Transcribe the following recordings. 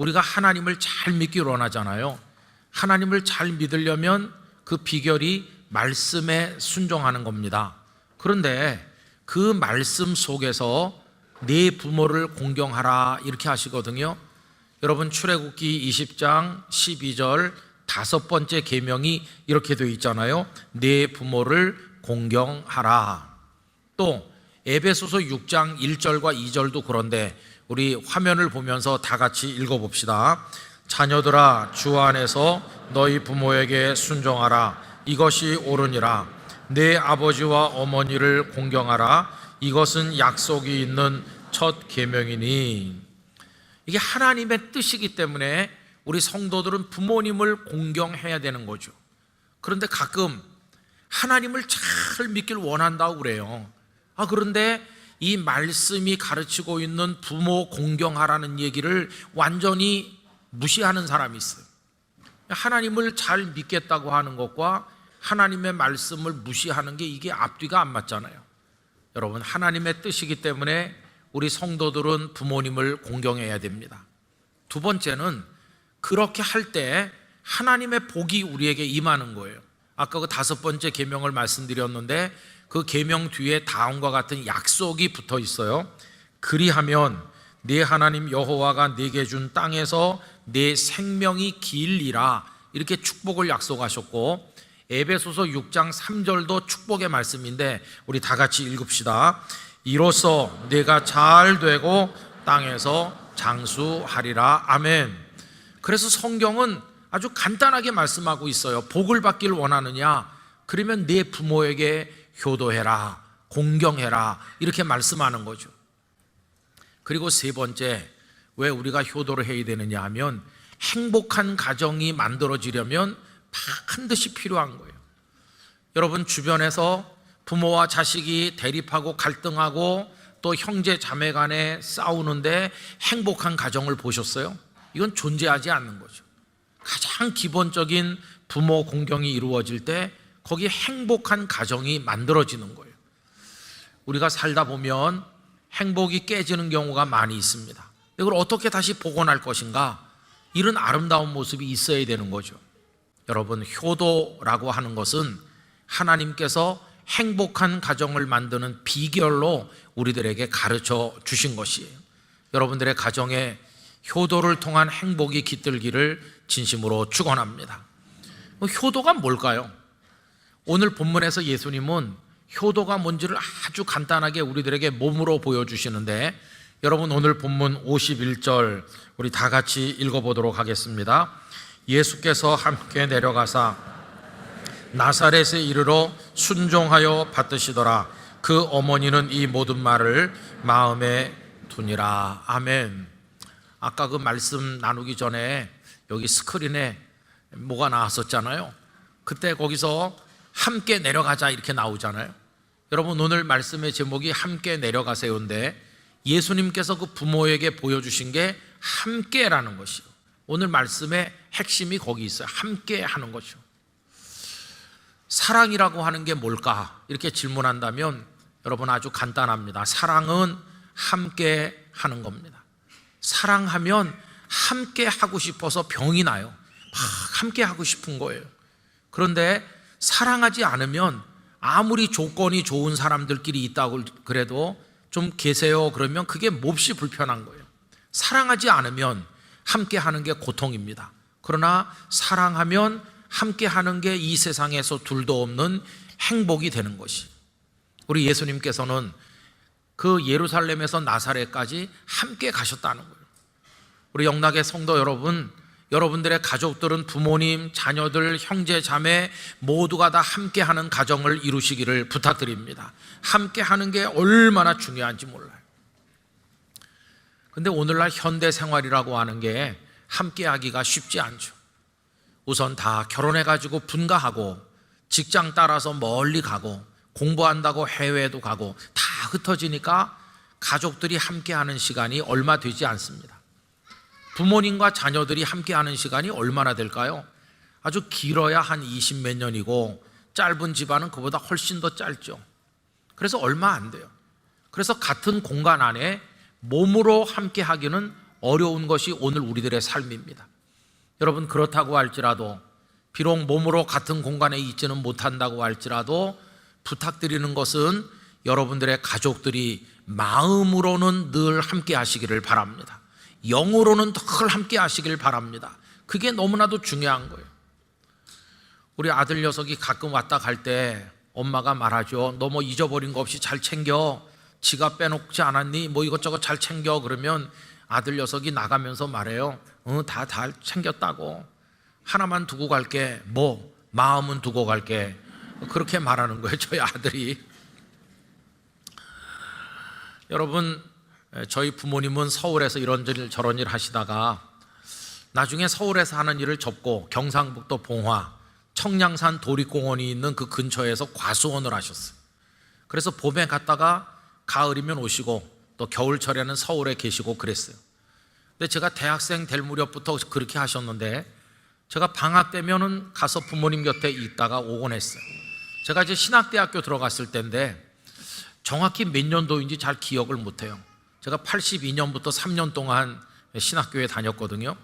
우리가 하나님을 잘 믿기 원하잖아요. 하나님을 잘 믿으려면 그 비결이 말씀에 순종하는 겁니다. 그런데 그 말씀 속에서 네 부모를 공경하라 이렇게 하시거든요. 여러분, 출애굽기 20장 12절 5번째 계명이 이렇게 되어 있잖아요. 네 부모를 공경하라. 또 에베소서 6장 1절과 2절도 그런데 우리 화면을 보면서 다 같이 읽어봅시다. 자녀들아, 주 안에서 너희 부모에게 순종하라. 이것이 옳으니라. 내 아버지와 어머니를 공경하라. 이것은 약속이 있는 첫 계명이니. 이게 하나님의 뜻이기 때문에 우리 성도들은 부모님을 공경해야 되는 거죠. 그런데 가끔 하나님을 잘 믿길 원한다고 그래요. 그런데 이 말씀이 가르치고 있는 부모 공경하라는 얘기를 완전히 무시하는 사람이 있어요. 하나님을 잘 믿겠다고 하는 것과 하나님의 말씀을 무시하는 게 이게 앞뒤가 안 맞잖아요. 여러분, 하나님의 뜻이기 때문에 우리 성도들은 부모님을 공경해야 됩니다. 두 번째는 그렇게 할 때 하나님의 복이 우리에게 임하는 거예요. 아까 그 5번째 계명을 말씀드렸는데 그 계명 뒤에 다음과 같은 약속이 붙어 있어요. 그리하면 네 하나님 여호와가 네게 준 땅에서 네 생명이 길리라, 이렇게 축복을 약속하셨고, 에베소서 6장 3절도 축복의 말씀인데 우리 다 같이 읽읍시다. 이로써 네가 잘 되고 땅에서 장수하리라. 아멘. 그래서 성경은 아주 간단하게 말씀하고 있어요. 복을 받길 원하느냐? 그러면 네 부모에게 효도해라, 공경해라, 이렇게 말씀하는 거죠. 그리고 세 번째, 왜 우리가 효도를 해야 되느냐 하면 행복한 가정이 만들어지려면 반드시 필요한 거예요. 여러분, 주변에서 부모와 자식이 대립하고 갈등하고 또 형제 자매 간에 싸우는데 행복한 가정을 보셨어요? 이건 존재하지 않는 거죠. 가장 기본적인 부모 공경이 이루어질 때 거기에 행복한 가정이 만들어지는 거예요. 우리가 살다 보면 행복이 깨지는 경우가 많이 있습니다. 이걸 어떻게 다시 복원할 것인가? 이런 아름다운 모습이 있어야 되는 거죠. 여러분, 효도라고 하는 것은 하나님께서 행복한 가정을 만드는 비결로 우리들에게 가르쳐 주신 것이에요. 여러분들의 가정에 효도를 통한 행복이 깃들기를 진심으로 축원합니다. 효도가 뭘까요? 오늘 본문에서 예수님은 효도가 뭔지를 아주 간단하게 우리들에게 몸으로 보여주시는데, 여러분, 오늘 본문 51절 우리 다 같이 읽어보도록 하겠습니다. 예수께서 함께 내려가사 나사렛에 이르러 순종하여 받으시더라. 그 어머니는 이 모든 말을 마음에 두니라. 아멘. 아까 그 말씀 나누기 전에 여기 스크린에 뭐가 나왔었잖아요. 그때 거기서 함께 내려가자 이렇게 나오잖아요. 여러분, 오늘 말씀의 제목이 함께 내려가세요인데 예수님께서 그 부모에게 보여주신 게 함께라는 것이요. 오늘 말씀의 핵심이 거기 있어요. 함께 하는 것이요. 사랑이라고 하는 게 뭘까? 이렇게 질문한다면 여러분, 아주 간단합니다. 사랑은 함께 하는 겁니다. 사랑하면 함께 하고 싶어서 병이 나요. 막 함께 하고 싶은 거예요. 그런데 사랑하지 않으면 아무리 조건이 좋은 사람들끼리 있다고 그래도 좀 계세요 그러면 그게 몹시 불편한 거예요. 사랑하지 않으면 함께 하는 게 고통입니다. 그러나 사랑하면 함께 하는 게 이 세상에서 둘도 없는 행복이 되는 것이. 우리 예수님께서는 그 예루살렘에서 나사렛까지 함께 가셨다는 거예요. 우리 영락의 성도 여러분, 여러분들의 가족들은 부모님, 자녀들, 형제, 자매 모두가 다 함께하는 가정을 이루시기를 부탁드립니다. 함께하는 게 얼마나 중요한지 몰라요. 근데 오늘날 현대 생활이라고 하는 게 함께하기가 쉽지 않죠. 우선 다 결혼해가지고 분가하고 직장 따라서 멀리 가고 공부한다고 해외에도 가고 다 흩어지니까 가족들이 함께하는 시간이 얼마 되지 않습니다. 부모님과 자녀들이 함께하는 시간이 얼마나 될까요? 아주 길어야 한 20몇 년이고 짧은 집안은 그보다 훨씬 더 짧죠. 그래서 얼마 안 돼요. 그래서 같은 공간 안에 몸으로 함께하기는 어려운 것이 오늘 우리들의 삶입니다. 여러분, 그렇다고 할지라도, 비록 몸으로 같은 공간에 있지는 못한다고 할지라도 부탁드리는 것은 여러분들의 가족들이 마음으로는 늘 함께 하시기를 바랍니다. 영으로는 늘 함께 하시길 바랍니다. 그게 너무나도 중요한 거예요. 우리 아들 녀석이 가끔 왔다 갈 때 엄마가 말하죠. 너 뭐 잊어버린 거 없이 잘 챙겨, 지갑 빼놓지 않았니? 뭐 이것저것 잘 챙겨. 그러면 아들 녀석이 나가면서 말해요. 다 챙겼다고. 하나만 두고 갈게. 뭐? 마음은 두고 갈게. 그렇게 말하는 거예요, 저희 아들이. 여러분, 저희 부모님은 서울에서 이런저런 저런 일 하시다가 나중에 서울에서 하는 일을 접고 경상북도 봉화 청량산 도립공원이 있는 그 근처에서 과수원을 하셨어요. 그래서 봄에 갔다가 가을이면 오시고 또 겨울철에는 서울에 계시고 그랬어요. 근데 제가 대학생 될 무렵부터 그렇게 하셨는데 제가 방학 되면은 가서 부모님 곁에 있다가 오곤 했어요. 제가 이제 신학대학교 들어갔을 때인데 정확히 몇 년도인지 잘 기억을 못해요. 제가 82년부터 3년 동안 신학교에 다녔거든요.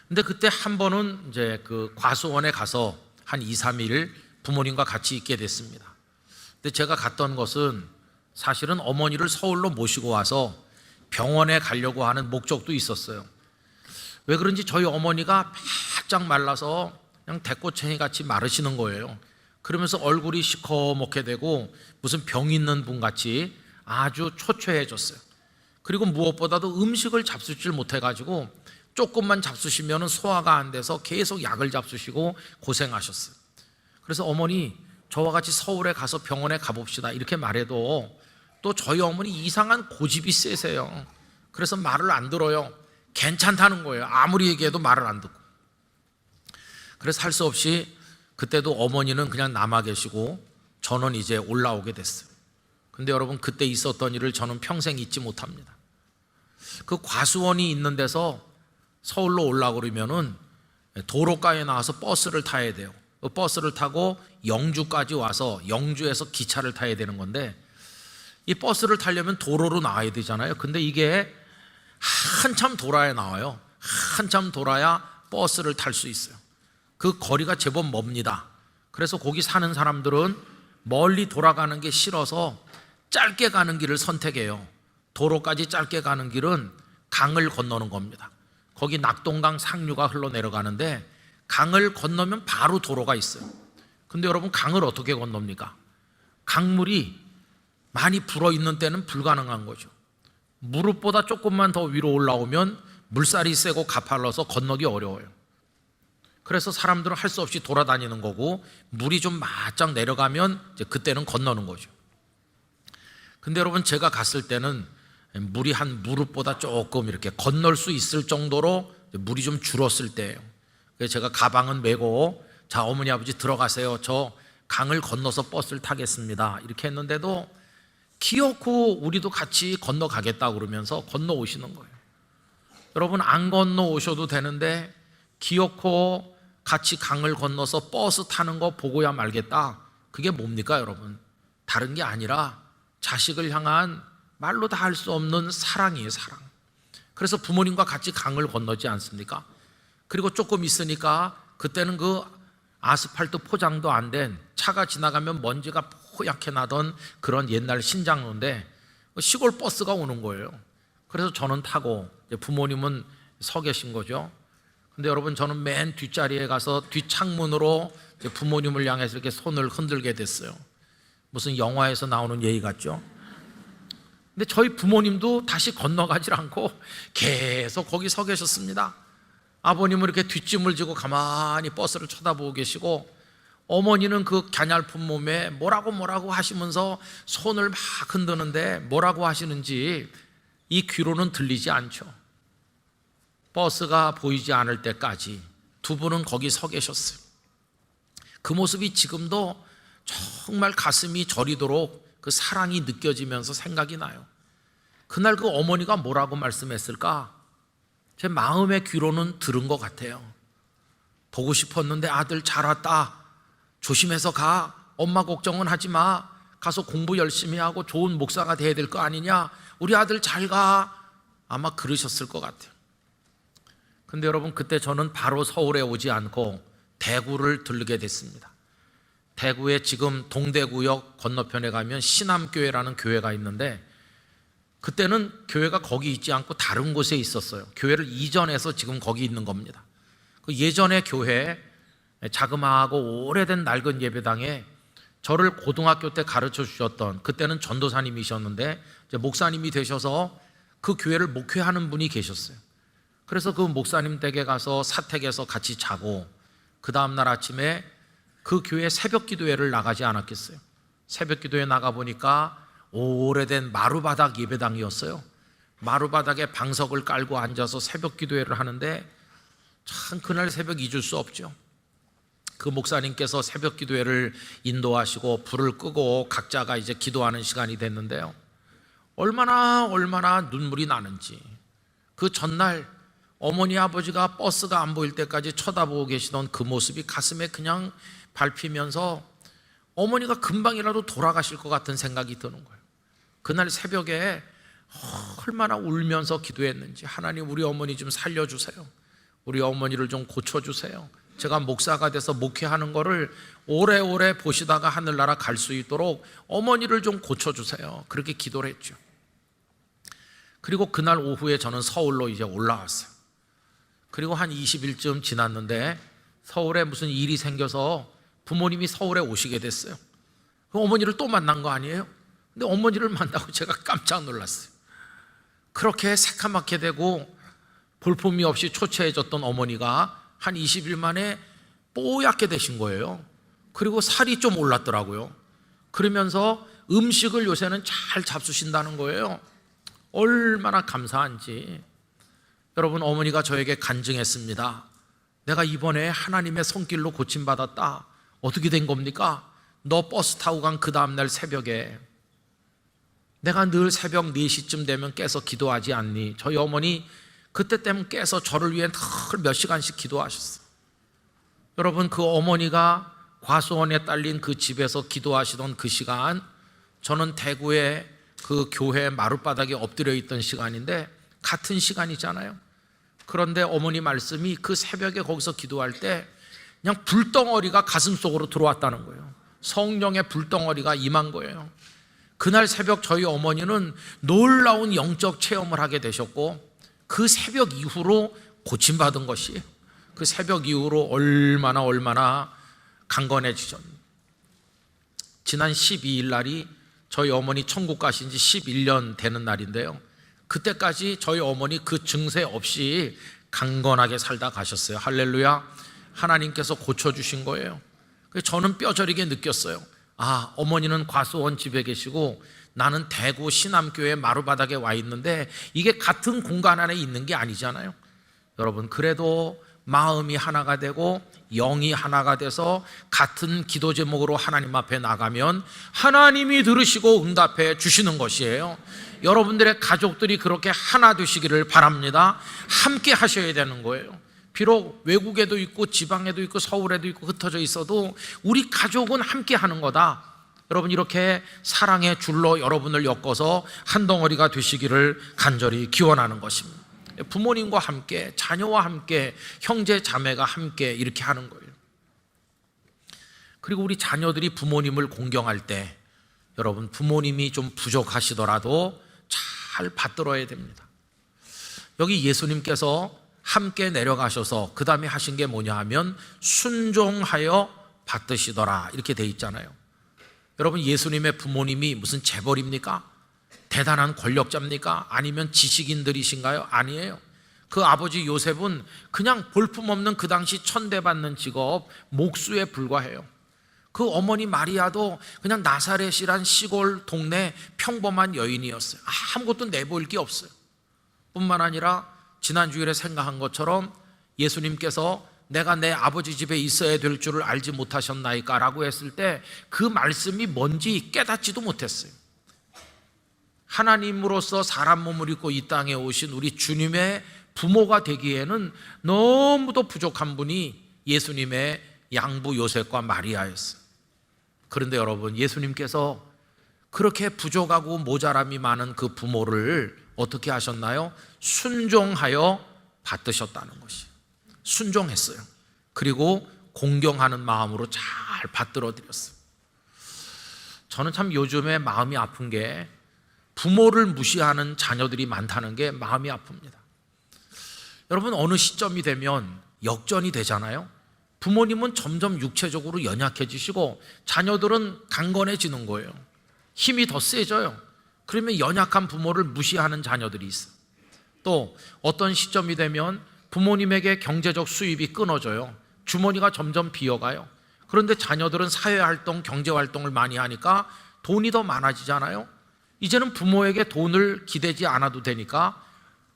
근데 그때 한 번은 이제 그 과수원에 가서 한 2, 3일 부모님과 같이 있게 됐습니다. 근데 제가 갔던 것은 사실은 어머니를 서울로 모시고 와서 병원에 가려고 하는 목적도 있었어요. 왜 그런지 저희 어머니가 바짝 말라서 그냥 대꼬챙이 같이 마르시는 거예요. 그러면서 얼굴이 시커멓게 되고 무슨 병 있는 분 같이 아주 초췌해졌어요. 그리고 무엇보다도 음식을 잡수질 못해가지고 조금만 잡수시면 소화가 안 돼서 계속 약을 잡수시고 고생하셨어요. 그래서 어머니, 저와 같이 서울에 가서 병원에 가봅시다 이렇게 말해도 또 저희 어머니 이상한 고집이 세세요. 그래서 말을 안 들어요. 괜찮다는 거예요. 아무리 얘기해도 말을 안 듣고. 그래서 할 수 없이 그때도 어머니는 그냥 남아 계시고 저는 이제 올라오게 됐어요. 근데 여러분, 그때 있었던 일을 저는 평생 잊지 못합니다. 그 과수원이 있는 데서 서울로 올라오고 그러면은 도로가에 나와서 버스를 타야 돼요. 그 버스를 타고 영주까지 와서 영주에서 기차를 타야 되는 건데 이 버스를 타려면 도로로 나와야 되잖아요. 근데 이게 한참 돌아야 나와요. 한참 돌아야 버스를 탈 수 있어요. 그 거리가 제법 멉니다. 그래서 거기 사는 사람들은 멀리 돌아가는 게 싫어서 짧게 가는 길을 선택해요. 도로까지 짧게 가는 길은 강을 건너는 겁니다. 거기 낙동강 상류가 흘러내려가는데 강을 건너면 바로 도로가 있어요. 근데 여러분, 강을 어떻게 건넙니까? 강물이 많이 불어있는 때는 불가능한 거죠. 무릎보다 조금만 더 위로 올라오면 물살이 세고 가팔라서 건너기 어려워요. 그래서 사람들은 할 수 없이 돌아다니는 거고 물이 좀 바짝 내려가면 이제 그때는 건너는 거죠. 근데 여러분, 제가 갔을 때는 물이 한 무릎보다 조금 이렇게 건널 수 있을 정도로 물이 좀 줄었을 때예요. 그래서 제가 가방은 메고 자, 어머니 아버지 들어가세요. 저 강을 건너서 버스를 타겠습니다. 이렇게 했는데도 기어코 우리도 같이 건너가겠다고 그러면서 건너오시는 거예요. 여러분, 안 건너오셔도 되는데 기어코 같이 강을 건너서 버스 타는 거 보고야 말겠다. 그게 뭡니까 여러분? 다른 게 아니라 자식을 향한 말로 다 할 수 없는 사랑이에요, 사랑. 그래서 부모님과 같이 강을 건너지 않습니까? 그리고 조금 있으니까 그때는 그 아스팔트 포장도 안 된 차가 지나가면 먼지가 뽀얗게 나던 그런 옛날 신장로인데 시골 버스가 오는 거예요. 그래서 저는 타고 부모님은 서 계신 거죠. 근데 여러분, 저는 맨 뒷자리에 가서 뒷창문으로 부모님을 향해서 이렇게 손을 흔들게 됐어요. 무슨 영화에서 나오는 예의 같죠? 근데 저희 부모님도 다시 건너가질 않고 계속 거기 서 계셨습니다. 아버님은 이렇게 뒷짐을 지고 가만히 버스를 쳐다보고 계시고 어머니는 그 갸냘픈 몸에 뭐라고 하시면서 손을 막 흔드는데 뭐라고 하시는지 이 귀로는 들리지 않죠. 버스가 보이지 않을 때까지 두 분은 거기 서 계셨어요. 그 모습이 지금도 정말 가슴이 저리도록 그 사랑이 느껴지면서 생각이 나요. 그날 그 어머니가 뭐라고 말씀했을까? 제 마음의 귀로는 들은 것 같아요. 보고 싶었는데 아들 잘 왔다. 조심해서 가. 엄마 걱정은 하지 마. 가서 공부 열심히 하고 좋은 목사가 돼야 될 거 아니냐. 우리 아들 잘 가. 아마 그러셨을 것 같아요. 근데 여러분, 그때 저는 바로 서울에 오지 않고 대구를 들르게 됐습니다. 대구에 지금 동대구역 건너편에 가면 신암교회라는 교회가 있는데, 그때는 교회가 거기 있지 않고 다른 곳에 있었어요. 교회를 이전해서 지금 거기 있는 겁니다. 그 예전의 교회, 자그마하고 오래된 낡은 예배당에 저를 고등학교 때 가르쳐 주셨던, 그때는 전도사님이셨는데 이제 목사님이 되셔서 그 교회를 목회하는 분이 계셨어요. 그래서 그 목사님 댁에 가서 사택에서 같이 자고, 그 다음날 아침에 그 교회 새벽 기도회를 나가지 않았겠어요. 새벽 기도회 나가보니까 오래된 마루바닥 예배당이었어요. 마루바닥에 방석을 깔고 앉아서 새벽 기도회를 하는데, 참 그날 새벽 잊을 수 없죠. 그 목사님께서 새벽 기도회를 인도하시고 불을 끄고 각자가 이제 기도하는 시간이 됐는데요, 얼마나 눈물이 나는지. 그 전날 어머니 아버지가 버스가 안 보일 때까지 쳐다보고 계시던 그 모습이 가슴에 그냥 밟히면서 어머니가 금방이라도 돌아가실 것 같은 생각이 드는 거예요. 그날 새벽에 얼마나 울면서 기도했는지, 하나님 우리 어머니 좀 살려주세요. 우리 어머니를 좀 고쳐주세요. 제가 목사가 돼서 목회하는 거를 오래오래 보시다가 하늘나라 갈 수 있도록 어머니를 좀 고쳐주세요. 그렇게 기도를 했죠. 그리고 그날 오후에 저는 서울로 이제 올라왔어요. 그리고 한 20일쯤 지났는데 서울에 무슨 일이 생겨서 부모님이 서울에 오시게 됐어요. 그 어머니를 또 만난 거 아니에요? 근데 어머니를 만나고 제가 깜짝 놀랐어요. 그렇게 새카맣게 되고 볼품이 없이 초췌해졌던 어머니가 한 20일 만에 뽀얗게 되신 거예요. 그리고 살이 좀 올랐더라고요. 그러면서 음식을 요새는 잘 잡수신다는 거예요. 얼마나 감사한지. 여러분, 어머니가 저에게 간증했습니다. 내가 이번에 하나님의 손길로 고침받았다. 어떻게 된 겁니까? 너 버스 타고 간 그 다음날 새벽에 내가 늘 새벽 4시쯤 되면 깨서 기도하지 않니? 저희 어머니 그때 때문에 깨서 저를 위해 늘 몇 시간씩 기도하셨어요. 여러분, 그 어머니가 과수원에 딸린 그 집에서 기도하시던 그 시간, 저는 대구의 그 교회 마룻바닥에 엎드려 있던 시간인데 같은 시간이잖아요. 그런데 어머니 말씀이 그 새벽에 거기서 기도할 때 그냥 불덩어리가 가슴 속으로 들어왔다는 거예요. 성령의 불덩어리가 임한 거예요. 그날 새벽 저희 어머니는 놀라운 영적 체험을 하게 되셨고, 그 새벽 이후로 고침받은 것이, 그 새벽 이후로 얼마나 강건해지셨는지. 지난 12일 날이 저희 어머니 천국 가신 지 11년 되는 날인데요, 그때까지 저희 어머니 그 증세 없이 강건하게 살다 가셨어요. 할렐루야. 하나님께서 고쳐주신 거예요. 저는 뼈저리게 느꼈어요. 아, 어머니는 과수원 집에 계시고 나는 대구 신암교회 마루바닥에 와 있는데 이게 같은 공간 안에 있는 게 아니잖아요. 여러분, 그래도 마음이 하나가 되고 영이 하나가 돼서 같은 기도 제목으로 하나님 앞에 나가면 하나님이 들으시고 응답해 주시는 것이에요. 여러분들의 가족들이 그렇게 하나 되시기를 바랍니다. 함께 하셔야 되는 거예요. 비록 외국에도 있고 지방에도 있고 서울에도 있고 흩어져 있어도 우리 가족은 함께 하는 거다. 여러분, 이렇게 사랑의 줄로 여러분을 엮어서 한 덩어리가 되시기를 간절히 기원하는 것입니다. 부모님과 함께, 자녀와 함께, 형제 자매가 함께 이렇게 하는 거예요. 그리고 우리 자녀들이 부모님을 공경할 때, 여러분, 부모님이 좀 부족하시더라도 잘 받들어야 됩니다. 여기 예수님께서 함께 내려가셔서 그 다음에 하신 게 뭐냐 하면 순종하여 받드시더라 이렇게 돼 있잖아요. 여러분, 예수님의 부모님이 무슨 재벌입니까? 대단한 권력자입니까? 아니면 지식인들이신가요? 아니에요. 그 아버지 요셉은 그냥 볼품없는 그 당시 천대받는 직업 목수에 불과해요. 그 어머니 마리아도 그냥 나사렛이란 시골 동네 평범한 여인이었어요. 아무것도 내보일 게 없어요. 뿐만 아니라 지난주일에 생각한 것처럼 예수님께서 내가 내 아버지 집에 있어야 될 줄을 알지 못하셨나이까 라고 했을 때 그 말씀이 뭔지 깨닫지도 못했어요. 하나님으로서 사람 몸을 입고 이 땅에 오신 우리 주님의 부모가 되기에는 너무도 부족한 분이 예수님의 양부 요셉과 마리아였어요. 그런데 여러분, 예수님께서 그렇게 부족하고 모자람이 많은 그 부모를 어떻게 하셨나요? 순종하여 받드셨다는 것이. 순종했어요. 그리고 공경하는 마음으로 잘 받들어 드렸어요. 저는 참 요즘에 마음이 아픈 게 부모를 무시하는 자녀들이 많다는 게 마음이 아픕니다. 여러분, 어느 시점이 되면 역전이 되잖아요. 부모님은 점점 육체적으로 연약해지시고 자녀들은 강건해지는 거예요. 힘이 더 세져요. 그러면 연약한 부모를 무시하는 자녀들이 있어요. 또 어떤 시점이 되면 부모님에게 경제적 수입이 끊어져요. 주머니가 점점 비어가요. 그런데 자녀들은 사회활동, 경제활동을 많이 하니까 돈이 더 많아지잖아요. 이제는 부모에게 돈을 기대지 않아도 되니까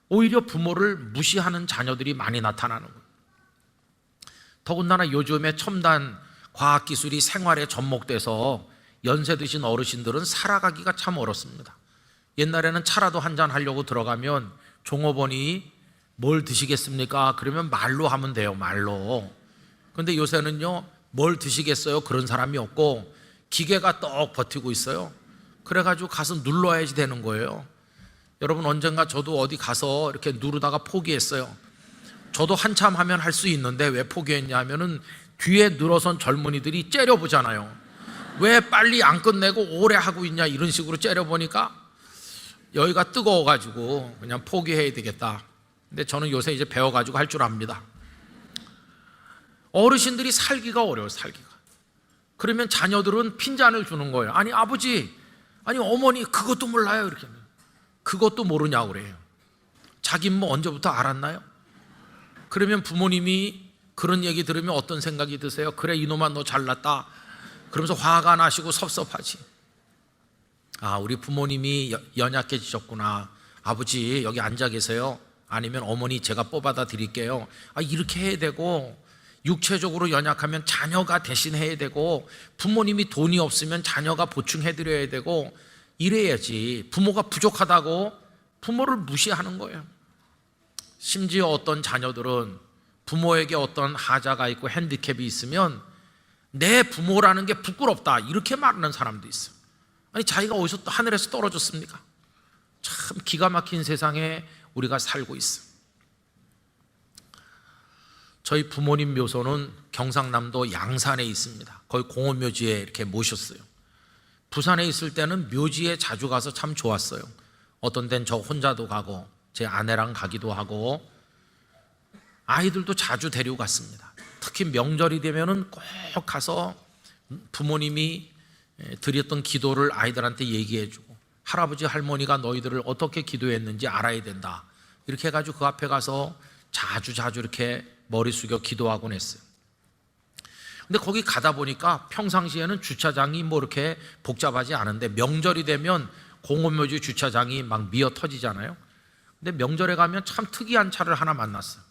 오히려 부모를 무시하는 자녀들이 많이 나타나는 거예요. 더군다나 요즘에 첨단 과학기술이 생활에 접목돼서 연세 드신 어르신들은 살아가기가 참 어렵습니다. 옛날에는 차라도 한잔 하려고 들어가면 종업원이 뭘 드시겠습니까? 그러면 말로 하면 돼요, 말로. 그런데 요새는요, 뭘 드시겠어요? 그런 사람이 없고 기계가 떡 버티고 있어요. 그래가지고 가서 눌러야지 되는 거예요. 여러분, 언젠가 저도 어디 가서 이렇게 누르다가 포기했어요. 저도 한참 하면 할 수 있는데 왜 포기했냐 하면은 뒤에 늘어선 젊은이들이 째려보잖아요. 왜 빨리 안 끝내고 오래 하고 있냐, 이런 식으로 째려보니까 여기가 뜨거워가지고 그냥 포기해야 되겠다. 근데 저는 요새 이제 배워가지고 할 줄 압니다. 어르신들이 살기가 어려워요, 살기가. 그러면 자녀들은 핀잔을 주는 거예요. 아니 아버지, 아니 어머니, 그것도 몰라요, 이렇게. 그것도 모르냐고 그래요. 자긴 뭐 언제부터 알았나요? 그러면 부모님이 그런 얘기 들으면 어떤 생각이 드세요? 그래, 이놈아 너 잘났다 그러면서 화가 나시고 섭섭하지. 아, 우리 부모님이 연약해지셨구나. 아버지 여기 앉아 계세요. 아니면 어머니 제가 뽑아다 드릴게요. 아, 이렇게 해야 되고, 육체적으로 연약하면 자녀가 대신해야 되고, 부모님이 돈이 없으면 자녀가 보충해 드려야 되고, 이래야지. 부모가 부족하다고 부모를 무시하는 거예요. 심지어 어떤 자녀들은 부모에게 어떤 하자가 있고 핸디캡이 있으면 내 부모라는 게 부끄럽다, 이렇게 말하는 사람도 있어요. 아니, 자기가 어디서 하늘에서 떨어졌습니까? 참 기가 막힌 세상에 우리가 살고 있어요. 저희 부모님 묘소는 경상남도 양산에 있습니다. 거기 공원묘지에 이렇게 모셨어요. 부산에 있을 때는 묘지에 자주 가서 참 좋았어요. 어떤 데는 저 혼자도 가고 제 아내랑 가기도 하고 아이들도 자주 데리고 갔습니다. 특히 명절이 되면은 꼭 가서 부모님이 드렸던 기도를 아이들한테 얘기해주고, 할아버지 할머니가 너희들을 어떻게 기도했는지 알아야 된다, 이렇게 해가지고 그 앞에 가서 자주 이렇게 머리 숙여 기도하곤 했어요. 근데 거기 가다 보니까 평상시에는 주차장이 뭐 이렇게 복잡하지 않은데 명절이 되면 공원묘지 주차장이 막 미어 터지잖아요. 근데 명절에 가면 참 특이한 차를 하나 만났어요.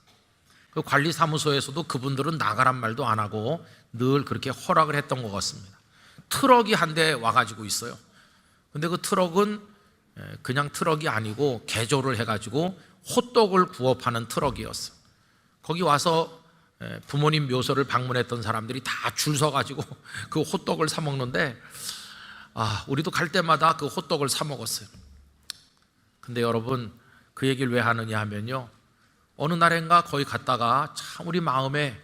그 관리사무소에서도 그분들은 나가란 말도 안 하고 늘 그렇게 허락을 했던 것 같습니다. 트럭이 한 대 와가지고 있어요. 근데 그 트럭은 그냥 트럭이 아니고 개조를 해가지고 호떡을 구워 파는 트럭이었어요. 거기 와서 부모님 묘소를 방문했던 사람들이 다 줄 서가지고 그 호떡을 사 먹는데, 아, 우리도 갈 때마다 그 호떡을 사 먹었어요. 근데 여러분, 그 얘기를 왜 하느냐 하면요, 어느 날인가 거기 갔다가 참 우리 마음에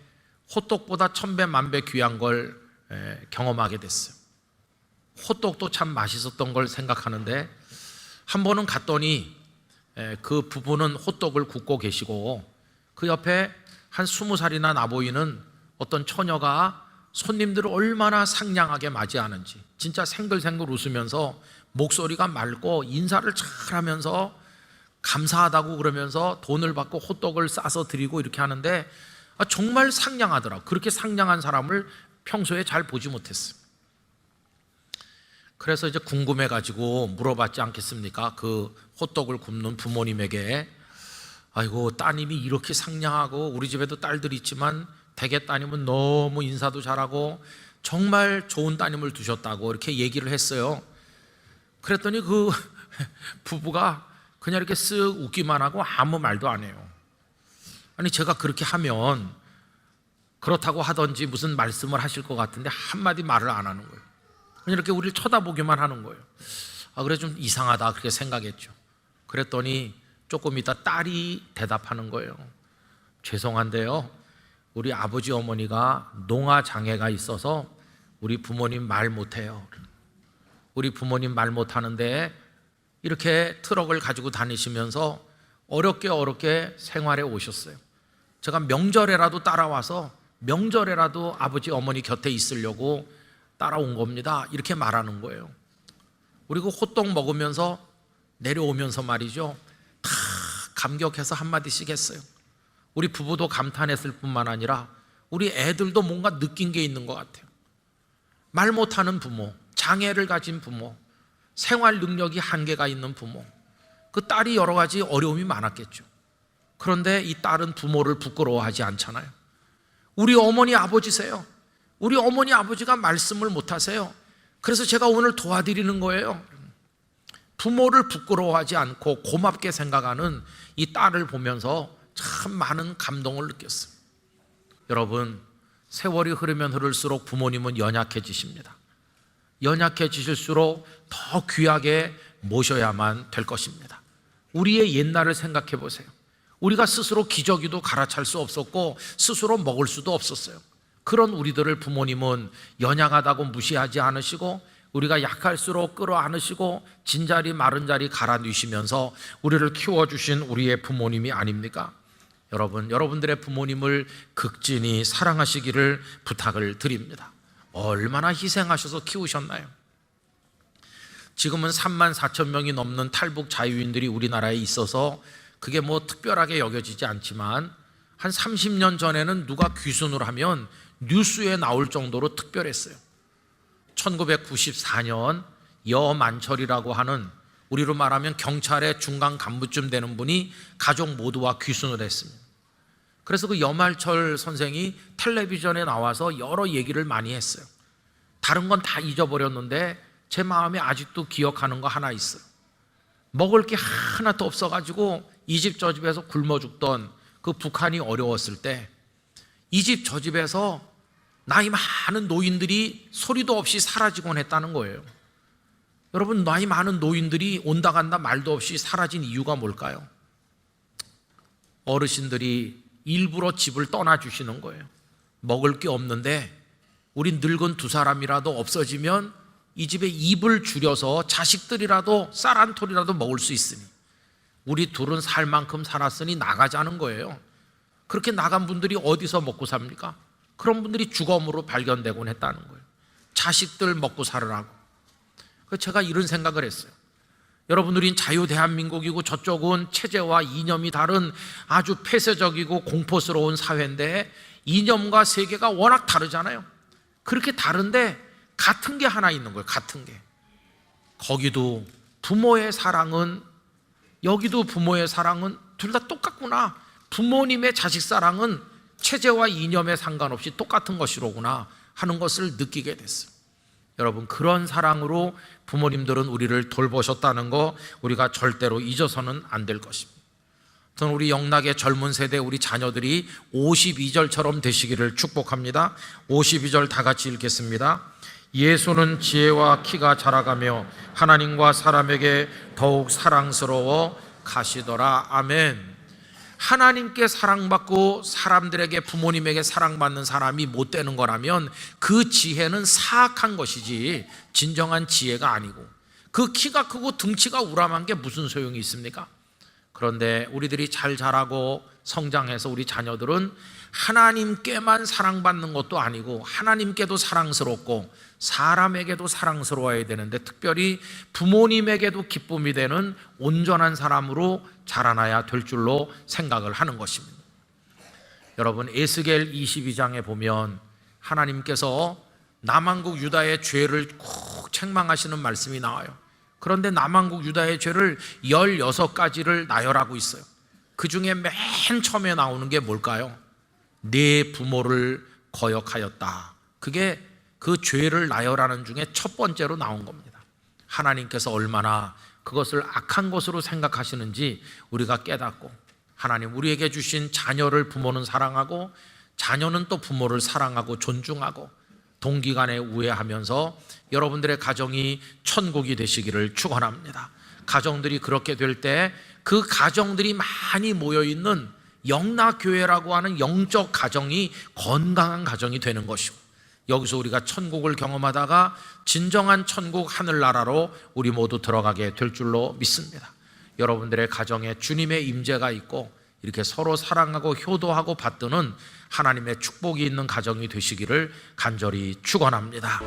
호떡보다 천배 만배 귀한 걸 경험하게 됐어요. 호떡도 참 맛있었던 걸 생각하는데, 한 번은 갔더니 그 부부는 호떡을 굽고 계시고 그 옆에 한 20살이나 나 보이는 어떤 처녀가 손님들을 얼마나 상냥하게 맞이하는지, 진짜 생글생글 웃으면서 목소리가 맑고 인사를 잘하면서 감사하다고 그러면서 돈을 받고 호떡을 싸서 드리고 이렇게 하는데, 정말 상냥하더라고요. 그렇게 상냥한 사람을 평소에 잘 보지 못했어요. 그래서 이제 궁금해가지고 물어봤지 않겠습니까? 그 호떡을 굽는 부모님에게, 아이고, 따님이 이렇게 상냥하고, 우리 집에도 딸들이 있지만 대개 따님은 너무 인사도 잘하고 정말 좋은 따님을 두셨다고 이렇게 얘기를 했어요. 그랬더니 그 부부가 그냥 이렇게 쓱 웃기만 하고 아무 말도 안 해요. 아니, 제가 그렇게 하면 그렇다고 하든지 무슨 말씀을 하실 것 같은데 한마디 말을 안 하는 거예요. 그냥 이렇게 우리를 쳐다보기만 하는 거예요. 아, 그래, 좀 이상하다 그렇게 생각했죠. 그랬더니 조금 있다 딸이 대답하는 거예요. 죄송한데요, 우리 아버지 어머니가 농아장애가 있어서 우리 부모님 말 못해요. 우리 부모님 말 못하는데 이렇게 트럭을 가지고 다니시면서 어렵게 생활해 오셨어요. 제가 명절에라도 따라와서 명절에라도 아버지 어머니 곁에 있으려고 따라온 겁니다. 이렇게 말하는 거예요. 그리고 호떡 먹으면서 내려오면서 말이죠, 다 감격해서 한마디씩 했어요. 우리 부부도 감탄했을 뿐만 아니라 우리 애들도 뭔가 느낀 게 있는 것 같아요. 말 못하는 부모, 장애를 가진 부모, 생활 능력이 한계가 있는 부모, 그 딸이 여러 가지 어려움이 많았겠죠. 그런데 이 딸은 부모를 부끄러워하지 않잖아요. 우리 어머니 아버지세요. 우리 어머니 아버지가 말씀을 못하세요. 그래서 제가 오늘 도와드리는 거예요. 부모를 부끄러워하지 않고 고맙게 생각하는 이 딸을 보면서 참 많은 감동을 느꼈어요. 여러분, 세월이 흐르면 흐를수록 부모님은 연약해지십니다. 연약해지실수록 더 귀하게 모셔야만 될 것입니다. 우리의 옛날을 생각해 보세요. 우리가 스스로 기저귀도 갈아찰 수 없었고 스스로 먹을 수도 없었어요. 그런 우리들을 부모님은 연약하다고 무시하지 않으시고 우리가 약할수록 끌어안으시고 진자리 마른 자리 갈아뉘시면서 우리를 키워주신 우리의 부모님이 아닙니까? 여러분, 여러분들의 부모님을 극진히 사랑하시기를 부탁을 드립니다. 얼마나 희생하셔서 키우셨나요? 지금은 3만 4천 명이 넘는 탈북 자유인들이 우리나라에 있어서 그게 뭐 특별하게 여겨지지 않지만 한 30년 전에는 누가 귀순을 하면 뉴스에 나올 정도로 특별했어요. 1994년 여만철이라고 하는, 우리로 말하면 경찰의 중간 간부쯤 되는 분이 가족 모두와 귀순을 했습니다. 그래서 그 여만철 선생이 텔레비전에 나와서 여러 얘기를 많이 했어요. 다른 건 다 잊어버렸는데 제 마음에 아직도 기억하는 거 하나 있어요. 먹을 게 하나도 없어가지고 이 집 저 집에서 굶어 죽던 그 북한이 어려웠을 때 이 집 저 집에서 나이 많은 노인들이 소리도 없이 사라지곤 했다는 거예요. 여러분, 나이 많은 노인들이 온다 간다 말도 없이 사라진 이유가 뭘까요? 어르신들이 일부러 집을 떠나주시는 거예요. 먹을 게 없는데 우리 늙은 두 사람이라도 없어지면 이 집에 입을 줄여서 자식들이라도 쌀 한 톨이라도 먹을 수 있으니 우리 둘은 살 만큼 살았으니 나가자는 거예요. 그렇게 나간 분들이 어디서 먹고 삽니까? 그런 분들이 주검으로 발견되곤 했다는 거예요. 자식들 먹고 살으라고. 그래서 제가 이런 생각을 했어요. 여러분, 우린 자유대한민국이고 저쪽은 체제와 이념이 다른 아주 폐쇄적이고 공포스러운 사회인데 이념과 세계가 워낙 다르잖아요. 그렇게 다른데 같은 게 하나 있는 거예요. 같은 게. 거기도 부모의 사랑은, 여기도 부모의 사랑은 둘 다 똑같구나. 부모님의 자식 사랑은 체제와 이념에 상관없이 똑같은 것이로구나 하는 것을 느끼게 됐어요. 여러분, 그런 사랑으로 부모님들은 우리를 돌보셨다는 거 우리가 절대로 잊어서는 안 될 것입니다. 저는 우리 영락의 젊은 세대, 우리 자녀들이 52절처럼 되시기를 축복합니다. 52절 다 같이 읽겠습니다. 예수는 지혜와 키가 자라가며 하나님과 사람에게 더욱 사랑스러워 가시더라. 아멘. 하나님께 사랑받고 사람들에게, 부모님에게 사랑받는 사람이 못 되는 거라면 그 지혜는 사악한 것이지 진정한 지혜가 아니고, 그 키가 크고 등치가 우람한 게 무슨 소용이 있습니까? 그런데 우리들이 잘 자라고 성장해서 우리 자녀들은 하나님께만 사랑받는 것도 아니고 하나님께도 사랑스럽고 사람에게도 사랑스러워야 되는데, 특별히 부모님에게도 기쁨이 되는 온전한 사람으로 자라나야 될 줄로 생각을 하는 것입니다. 여러분, 에스겔 22장에 보면 하나님께서 남한국 유다의 죄를 꼭 책망하시는 말씀이 나와요. 그런데 남한국 유다의 죄를 16가지를 나열하고 있어요. 그 중에 맨 처음에 나오는 게 뭘까요? 내 부모를 거역하였다. 그게 그 죄를 나열하는 중에 첫 번째로 나온 겁니다. 하나님께서 얼마나 그것을 악한 것으로 생각하시는지 우리가 깨닫고, 하나님 우리에게 주신 자녀를 부모는 사랑하고 자녀는 또 부모를 사랑하고 존중하고 동기간에 우애하면서 여러분들의 가정이 천국이 되시기를 축원합니다. 가정들이 그렇게 될 때 그 가정들이 많이 모여 있는 영락교회라고 하는 영적 가정이 건강한 가정이 되는 것이고, 여기서 우리가 천국을 경험하다가 진정한 천국 하늘나라로 우리 모두 들어가게 될 줄로 믿습니다. 여러분들의 가정에 주님의 임재가 있고 이렇게 서로 사랑하고 효도하고 받드는 하나님의 축복이 있는 가정이 되시기를 간절히 축원합니다.